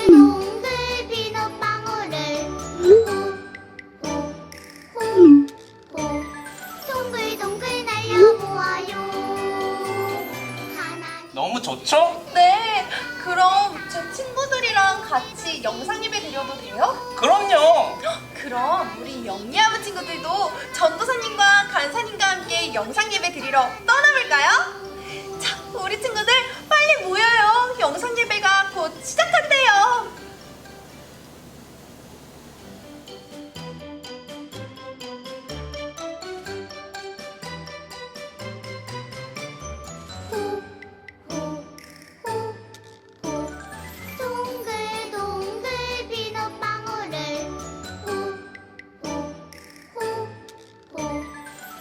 동글동글 비눗방울을 동글동글 날려 모아요. 너무 좋죠? 네, 그럼 제 친구들이랑 같이 영상 예배 드려도 돼요? 그럼요. 그럼 우리 영리아부 친구들도 전도사님과 간사님과 함께 영상 예배 드리러 떠나볼까요? 자, 우리 친구들 빨리 모여요. 영상 예배가 곧 시작한대요. 동글동글 비눗방울을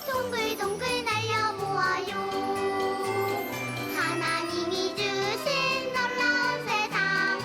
동글동글 날려 모아요. 하나님이 주신 놀라운 세상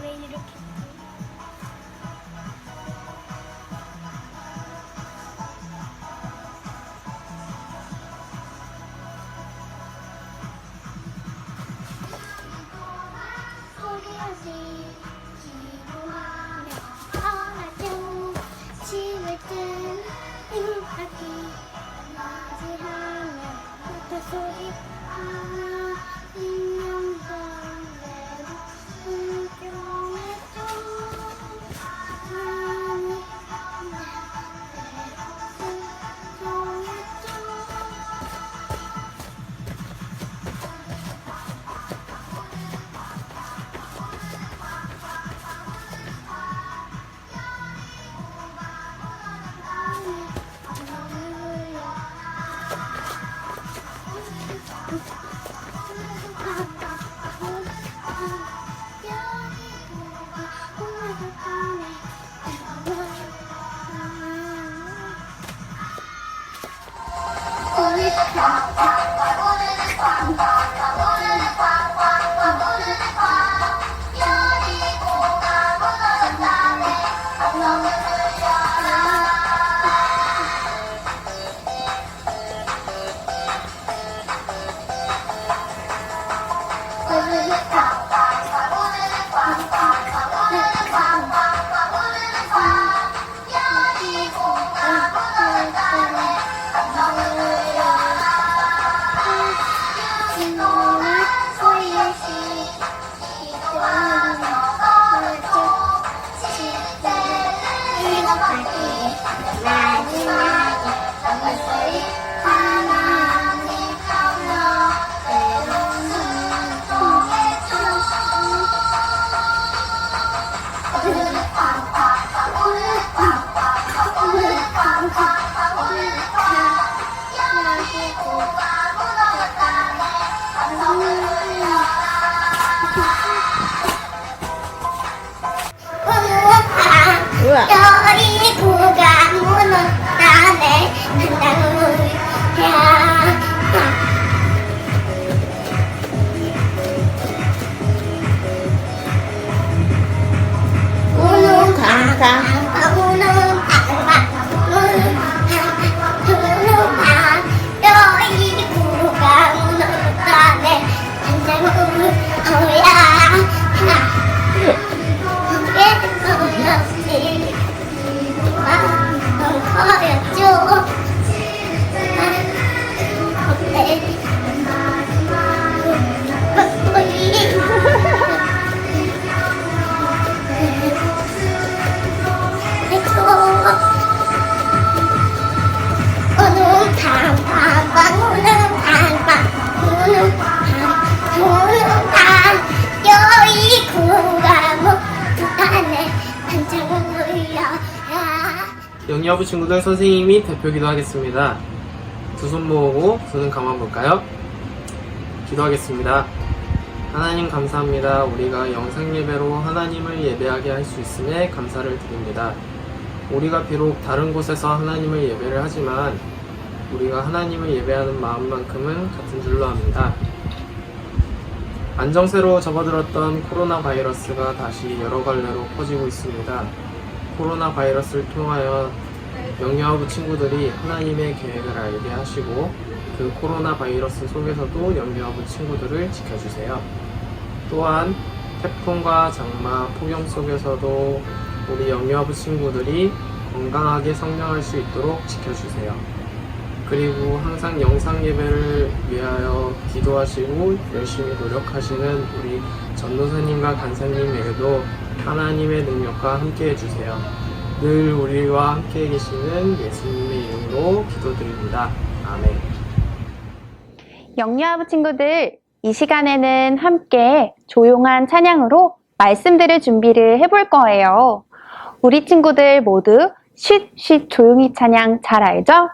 왜 이렇게 소리하지 기도하며 떠나죠 집을 뜬 행복하기 맞이하며 부터 소리 하나 인명성대로 불경했죠 하늘 불경했죠 여의구가 무너다네 한강물야 우는 강강 우는 강강 우는 강 여의구가 무너다네 한강물야 커였죠. 우는 강강 우는 강강 우는 강 여의구가 못하네 한창을 울려야 영유아부 친구들 선생님이 대표 기도하겠습니다. 두 손 모으고 두 눈 감아볼까요? 기도하겠습니다. 하나님 감사합니다. 우리가 영상 예배로 하나님을 예배하게 할 수 있음에 감사를 드립니다. 우리가 비록 다른 곳에서 하나님을 예배를 하지만 우리가 하나님을 예배하는 마음만큼은 같은 줄로 압니다. 안정세로 접어들었던 코로나 바이러스가 다시 여러 갈래로 퍼지고 있습니다. 코로나 바이러스를 통하여 영유아부 친구들이 하나님의 계획을 알게 하시고 그 코로나 바이러스 속에서도 영유아부 친구들을 지켜주세요. 또한 태풍과 장마, 폭염 속에서도 우리 영유아부 친구들이 건강하게 성장할 수 있도록 지켜주세요. 그리고 항상 영상 예배를 위하여 기도하시고 열심히 노력하시는 우리 전도사님과 간사님에게도 하나님의 능력과 함께 해주세요. 늘 우리와 함께 계시는 예수님의 이름으로 기도드립니다. 아멘. 영유아부 친구들, 이 시간에는 함께 조용한 찬양으로 말씀들을 준비를 해볼 거예요. 우리 친구들 모두 쉿쉿 조용히 찬양 잘 알죠?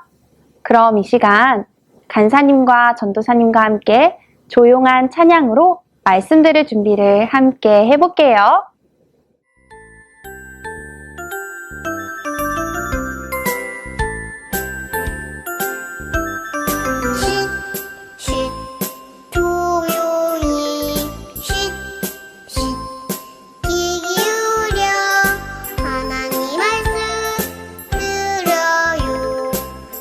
그럼 이 시간 간사님과 전도사님과 함께 조용한 찬양으로 말씀들을 준비를 함께 해볼게요. 쉿 조용히 쉿 귀 기울여 하나님 말씀 들어요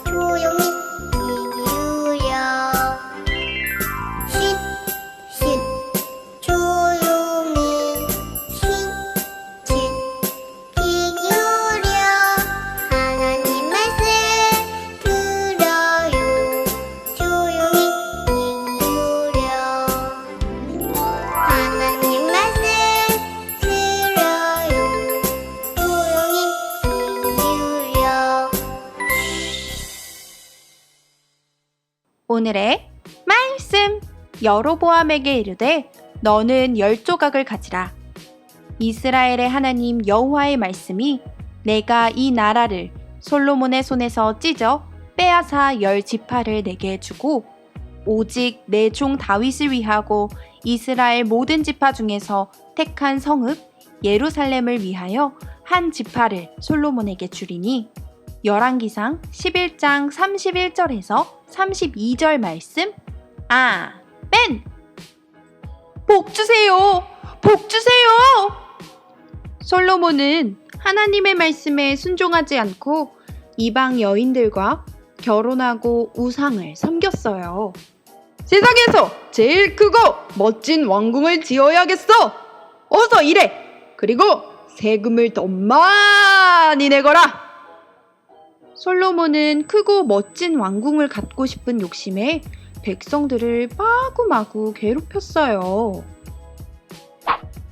조용히 귀 기울여 쉿 조용히 쉿 귀 기울여 하나님 말씀 들어요 조용히 귀 기울여 하나님 말씀 들어요 조용히 귀 기울여 오늘의 말씀. 여로보암에게 이르되 너는 10조각을 가지라. 이스라엘의 하나님 여호와의 말씀이 내가 이 나라를 솔로몬의 손에서 찢어 빼앗아 10지파를 내게 주고 오직 내 종 다윗을 위하고 이스라엘 모든 지파 중에서 택한 성읍 예루살렘을 위하여 한 지파를 솔로몬에게 주리니. 열왕기상 11장 31절에서 32절 말씀. 아멘. 복 주세요. 복 주세요. 솔로몬은 하나님의 말씀에 순종하지 않고 이방 여인들과 결혼하고 우상을 섬겼어요. 세상에서 제일 크고 멋진 왕궁을 지어야겠어. 어서 일해. 그리고 세금을 더 많이 내거라. 솔로몬은 크고 멋진 왕궁을 갖고 싶은 욕심에 백성들을 마구마구 괴롭혔어요.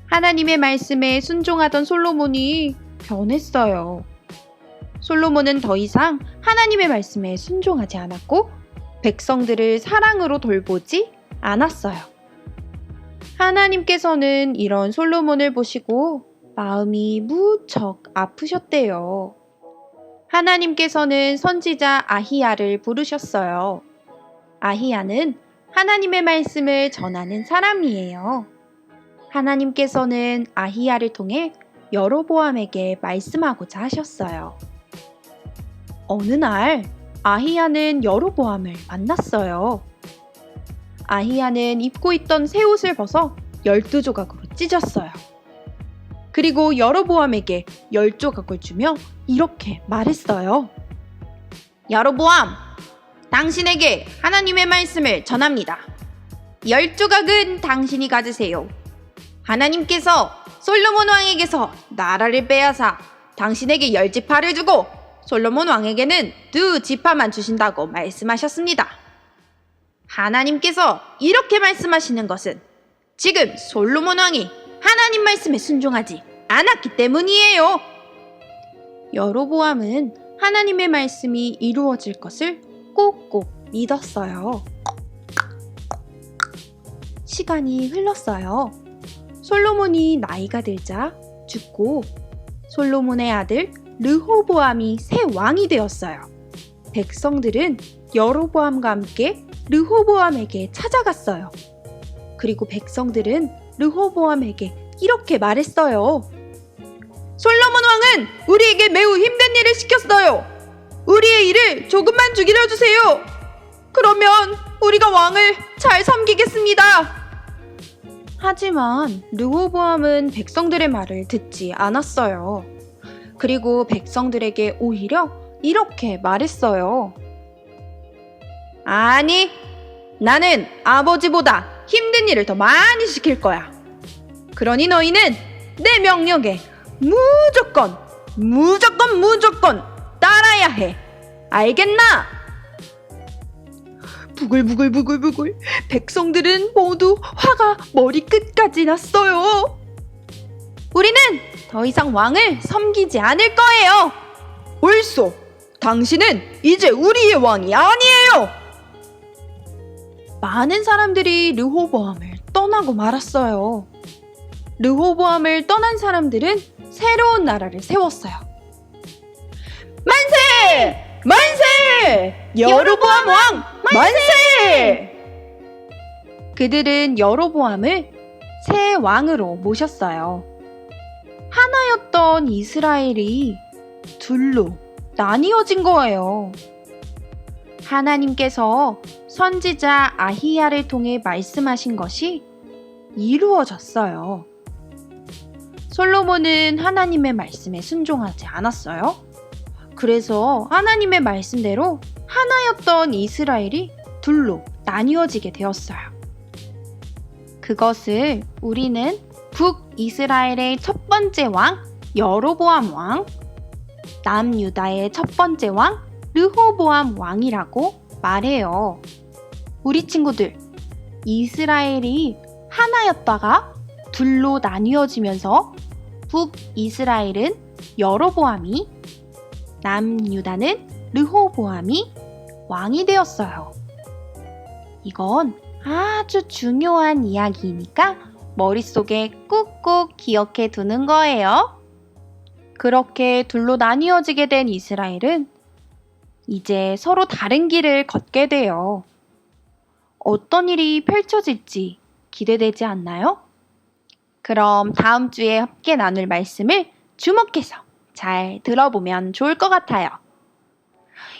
하나님의 말씀에 순종하던 솔로몬이 변했어요. 솔로몬은 더 이상 하나님의 말씀에 순종하지 않았고 백성들을 사랑으로 돌보지 않았어요. 하나님께서는 이런 솔로몬을 보시고 마음이 무척 아프셨대요. 하나님께서는 선지자 아히야를 부르셨어요. 아히야는 하나님의 말씀을 전하는 사람이에요. 하나님께서는 아히야를 통해 여로보암에게 말씀하고자 하셨어요. 어느 날 아히야는 여로보암을 만났어요. 아히야는 입고 있던 새 옷을 벗어 12조각으로 찢었어요. 그리고 여로보암에게 10조각을 주며 이렇게 말했어요. 여로보암, 당신에게 하나님의 말씀을 전합니다. 10조각은 당신이 가지세요. 하나님께서 솔로몬 왕에게서 나라를 빼앗아 당신에게 10지파를 주고 솔로몬 왕에게는 2지파만 주신다고 말씀하셨습니다. 하나님께서 이렇게 말씀하시는 것은 지금 솔로몬 왕이 하나님 말씀에 순종하지 않았기 때문이에요. 여로보암은 하나님의 말씀이 이루어질 것을 꼭꼭 믿었어요. 시간이 흘렀어요. 솔로몬이 나이가 들자 죽고 솔로몬의 아들 르호보암이 새 왕이 되었어요. 백성들은 여로보암과 함께 르호보암에게 찾아갔어요. 그리고 백성들은 르호보암에게 이렇게 말했어요. 솔로몬 왕은 우리에게 매우 힘든 일을 시켰어요. 우리의 일을 조금만 죽이려주세요. 그러면 우리가 왕을 잘 섬기겠습니다. 하지만 르호보암은 백성들의 말을 듣지 않았어요. 그리고 백성들에게 오히려 이렇게 말했어요. 아니, 나는 아버지보다 힘든 일을 더 많이 시킬 거야. 그러니 너희는 내 명령에 무조건 따라야 해. 알겠나? 부글부글 백성들은 모두 화가 머리끝까지 났어요. 우리는 더 이상 왕을 섬기지 않을 거예요. 옳소. 당신은 이제 우리의 왕이 아니에요. 많은 사람들이 르호보암을 떠나고 말았어요. 르호보암을 떠난 사람들은 새로운 나라를 세웠어요. 만세! 만세! 여로보암 왕 만세! 그들은 여로보암을 새 왕으로 모셨어요. 하나였던 이스라엘이 둘로 나뉘어진 거예요. 하나님께서 선지자 아히야를 통해 말씀하신 것이 이루어졌어요. 솔로몬은 하나님의 말씀에 순종하지 않았어요. 그래서 하나님의 말씀대로 하나였던 이스라엘이 둘로 나뉘어지게 되었어요. 그것을 우리는 북이스라엘의 첫 번째 왕 여로보암 왕, 남유다의 첫 번째 왕 르호보암 왕이라고 말해요. 우리 친구들, 이스라엘이 하나였다가 둘로 나뉘어지면서 북이스라엘은 여로보암이, 남유다는 르호보암이 왕이 되었어요. 이건 아주 중요한 이야기이니까 머릿속에 꾹꾹 기억해 두는 거예요. 그렇게 둘로 나뉘어지게 된 이스라엘은 이제 서로 다른 길을 걷게 돼요. 어떤 일이 펼쳐질지 기대되지 않나요? 그럼 다음 주에 함께 나눌 말씀을 주목해서 잘 들어보면 좋을 것 같아요.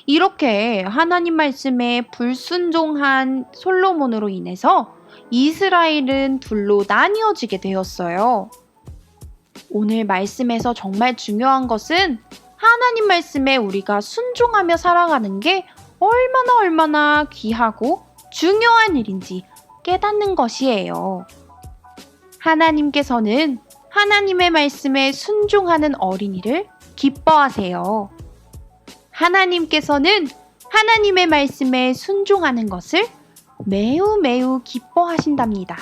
이렇게 하나님 말씀에 불순종한 솔로몬으로 인해서 이스라엘은 둘로 나뉘어지게 되었어요. 오늘 말씀에서 정말 중요한 것은 하나님 말씀에 우리가 순종하며 살아가는 게 얼마나 귀하고 중요한 일인지 깨닫는 것이에요. 하나님께서는 하나님의 말씀에 순종하는 어린이를 기뻐하세요. 하나님께서는 하나님의 말씀에 순종하는 것을 매우 기뻐하신답니다.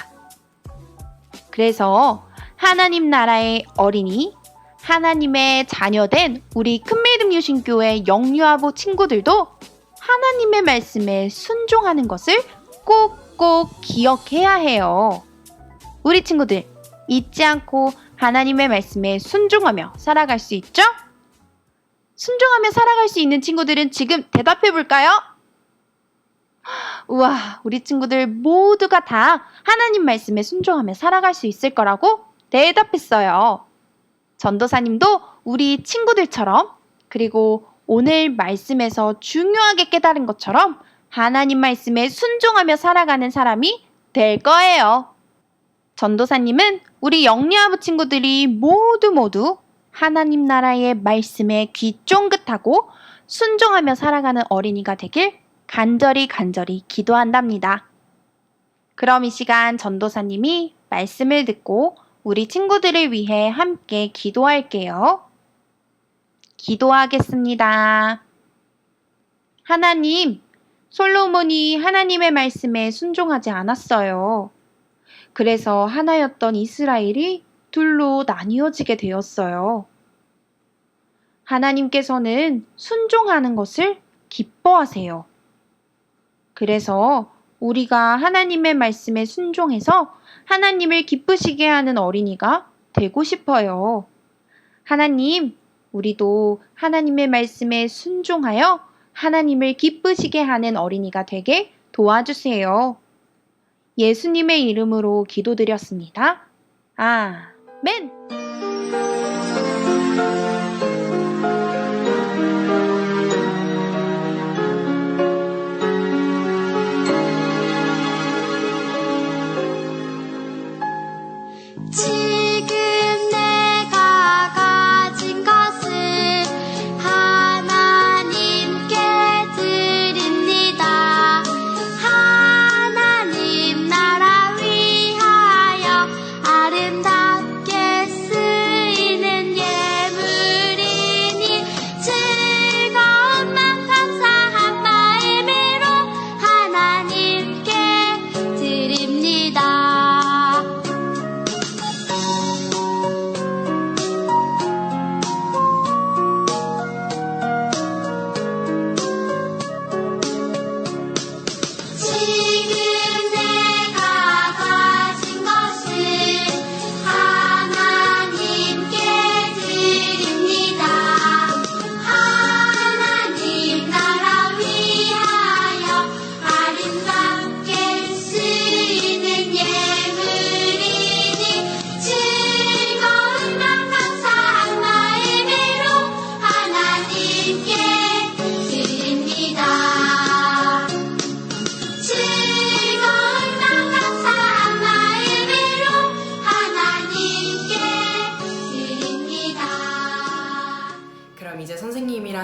그래서 하나님 나라의 어린이, 하나님의 자녀된 우리 큰믿음 유신교회 영유아부 친구들도 하나님의 말씀에 순종하는 것을 꼭꼭 기억해야 해요. 우리 친구들, 잊지 않고 하나님의 말씀에 순종하며 살아갈 수 있죠? 순종하며 살아갈 수 있는 친구들은 지금 대답해 볼까요? 우와, 우리 친구들 모두가 다 하나님 말씀에 순종하며 살아갈 수 있을 거라고 대답했어요. 전도사님도 우리 친구들처럼, 그리고 오늘 말씀에서 중요하게 깨달은 것처럼 하나님 말씀에 순종하며 살아가는 사람이 될 거예요. 전도사님은 우리 영리아부 친구들이 모두 하나님 나라의 말씀에 귀 쫑긋하고 순종하며 살아가는 어린이가 되길 간절히 기도한답니다. 그럼 이 시간 전도사님이 말씀을 듣고 우리 친구들을 위해 함께 기도할게요. 기도하겠습니다. 하나님, 솔로몬이 하나님의 말씀에 순종하지 않았어요. 그래서 하나였던 이스라엘이 둘로 나뉘어지게 되었어요. 하나님께서는 순종하는 것을 기뻐하세요. 그래서 우리가 하나님의 말씀에 순종해서 하나님을 기쁘시게 하는 어린이가 되고 싶어요. 하나님, 우리도 하나님의 말씀에 순종하여 하나님을 기쁘시게 하는 어린이가 되게 도와주세요. 예수님의 이름으로 기도드렸습니다. 아멘. 지금 내가 가진 것을 하나님께 드립니다. 하나님 나라 위하여 아름답게 쓰이는 예물이니 즐거운 맘 감사한 마음으로 하나님께 드립니다.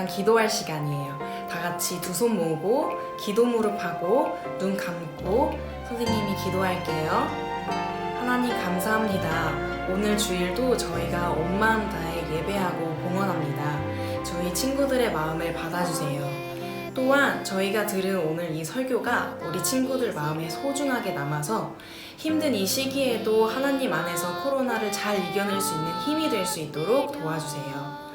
저희랑 기도할 시간이에요. 다 같이 두 손 모으고 기도 무릎하고 눈 감고 선생님이 기도할게요. 하나님 감사합니다. 오늘 주일도 저희가 온 마음 다해 예배하고 봉헌합니다. 저희 친구들의 마음을 받아주세요. 또한 저희가 들은 오늘 이 설교가 우리 친구들 마음에 소중하게 남아서 힘든 이 시기에도 하나님 안에서 코로나를 잘 이겨낼 수 있는 힘이 될 수 있도록 도와주세요.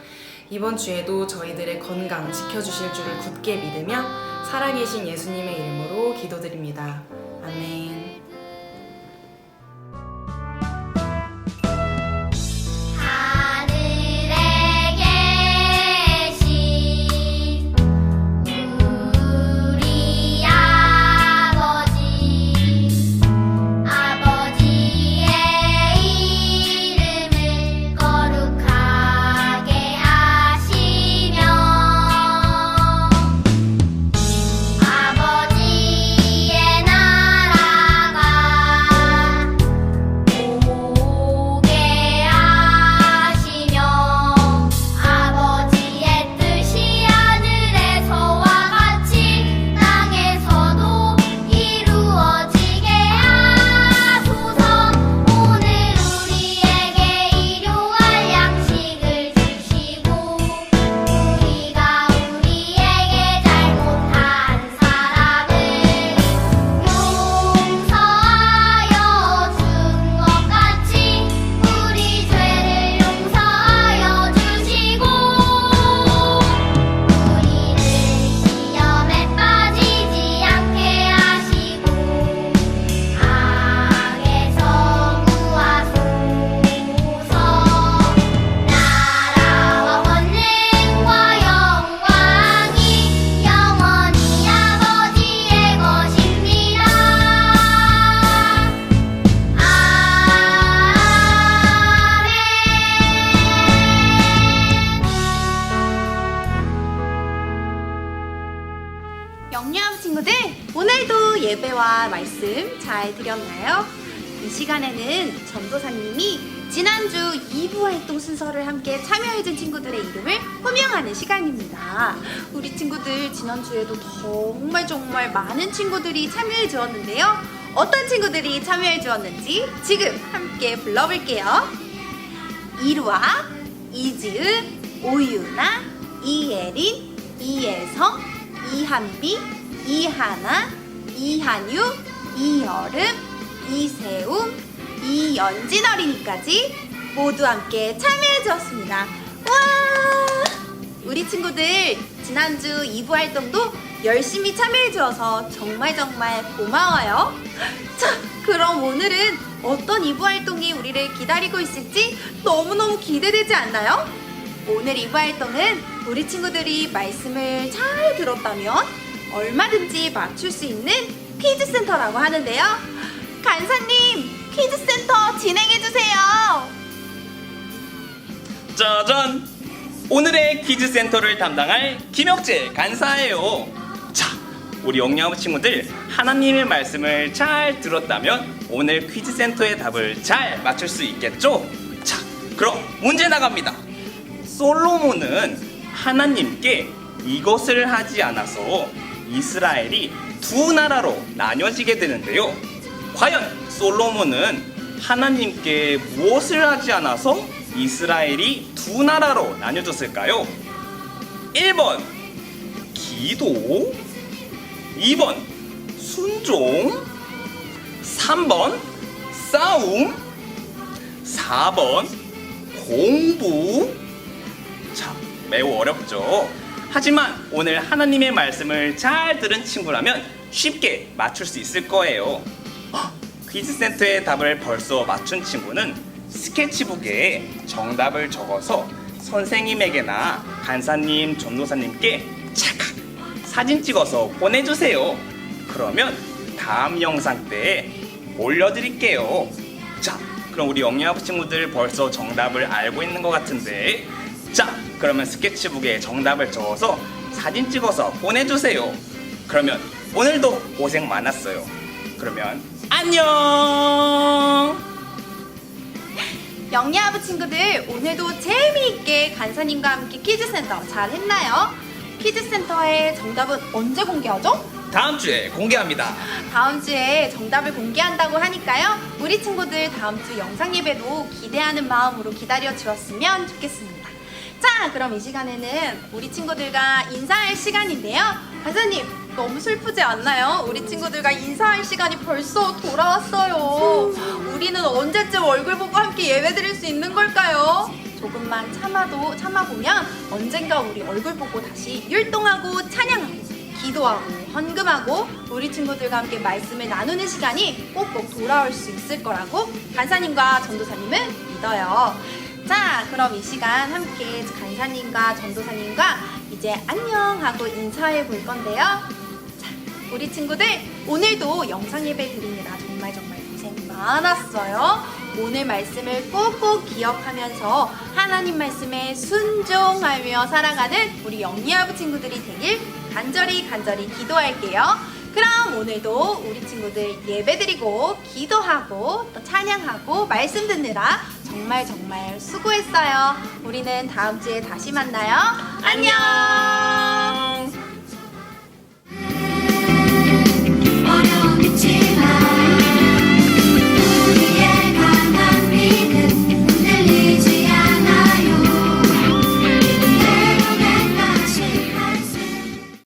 이번 주에도 저희들의 건강 지켜주실 줄을 굳게 믿으며 살아계신 예수님의 이름으로 기도드립니다. 아멘. 하늘에 계신 우리 아버지의 이름을 거룩하게 하시며 아버지의 나라가 오게 하시며 아버지의 뜻이 하늘에서와 같이 땅에서도 이루어지게 하소서. 오늘 우리에게 일용할 양식을 주시고 우리가 우리에게 잘못한 사람을 용서하여 준 것 같이 우리 죄를 용서하여 주시고 우리를 시험에 빠지지 않게 하시고 악에서 구하소서. 나라와 권능과 영광이 영원히 아버지의 것입니다. 영유아부 친구들, 오늘도 예배와 말씀 잘 드렸나요? 이 시간에는 전도사님이 지난주 2부 활동 순서를 함께 참여해준 친구들의 이름을 호명하는 시간입니다. 우리 친구들 지난주에도 정말 많은 친구들이 참여해 주었는데요. 어떤 친구들이 참여해 주었는지 지금 함께 불러볼게요. 이루아, 이지은, 오유나, 이예린, 이예성, 이한비, 이하나, 이한유, 이여름, 이세움, 이연진 어린이까지 모두 함께 참여해 주었습니다. 와! 우리 친구들 지난주 2부 활동도 열심히 참여해 주어서 정말 고마워요. 자, 그럼 오늘은 어떤 2부 활동이 우리를 기다리고 있을지 너무너무 기대되지 않나요? 오늘 2부 활동은 우리 친구들이 말씀을 잘 들었다면 얼마든지 맞출 수 있는 퀴즈 센터라고 하는데요. 간사님, 퀴즈 센터 진행해주세요. 짜잔! 오늘의 퀴즈 센터를 담당할 김혁재 간사예요. 자, 우리 영양부 친구들 하나님의 말씀을 잘 들었다면 오늘 퀴즈 센터의 답을 잘 맞출 수 있겠죠? 자, 그럼 문제 나갑니다. 솔로몬은 하나님께 이것을 하지 않아서 이스라엘이 두 나라로 나뉘어지게 되는데요. 과연 솔로몬은 하나님께 무엇을 하지 않아서 이스라엘이 두 나라로 나뉘어졌을까요? 1번 기도, 2번 순종, 3번 싸움, 4번 공부. 자, 매우 어렵죠? 하지만 오늘 하나님의 말씀을 잘 들은 친구라면 쉽게 맞출 수 있을 거예요. 퀴즈 센터의 답을 벌써 맞춘 친구는 스케치북에 정답을 적어서 선생님에게나 간사님, 전도사님께 찰칵 사진 찍어서 보내주세요. 그러면 다음 영상 때 올려드릴게요. 자, 그럼 우리 영유아부 친구들 벌써 정답을 알고 있는 것 같은데, 자, 그러면 스케치북에 정답을 적어서 사진 찍어서 보내주세요. 그러면 오늘도 고생 많았어요. 그러면 안녕. 영예아부 친구들, 오늘도 재미있게 간사님과 함께 퀴즈센터 잘 했나요? 퀴즈센터의 정답은 언제 공개하죠? 다음 주에 공개합니다. 다음 주에 정답을 공개한다고 하니까요. 우리 친구들 다음 주 영상 예배도 기대하는 마음으로 기다려 주었으면 좋겠습니다. 자, 그럼 이 시간에는 우리 친구들과 인사할 시간인데요. 간사님, 너무 슬프지 않나요? 우리 친구들과 인사할 시간이 벌써 돌아왔어요. 우리는 언제쯤 얼굴 보고 함께 예배 드릴 수 있는 걸까요? 조금만 참아보면 언젠가 우리 얼굴 보고 다시 율동하고 찬양하고 기도하고 헌금하고 우리 친구들과 함께 말씀을 나누는 시간이 꼭꼭 돌아올 수 있을 거라고 간사님과 전도사님은 믿어요. 자, 그럼 이 시간 함께 간사님과 전도사님과 이제 안녕하고 인사해 볼 건데요. 자, 우리 친구들 오늘도 영상 예배 드립니다. 정말 고생 많았어요. 오늘 말씀을 꼭꼭 기억하면서 하나님 말씀에 순종하며 살아가는 우리 영예아부 친구들이 되길 간절히 기도할게요. 그럼 오늘도 우리 친구들 예배드리고 기도하고 또 찬양하고 말씀 듣느라 정말 수고했어요. 우리는 다음 주에 다시 만나요. 안녕.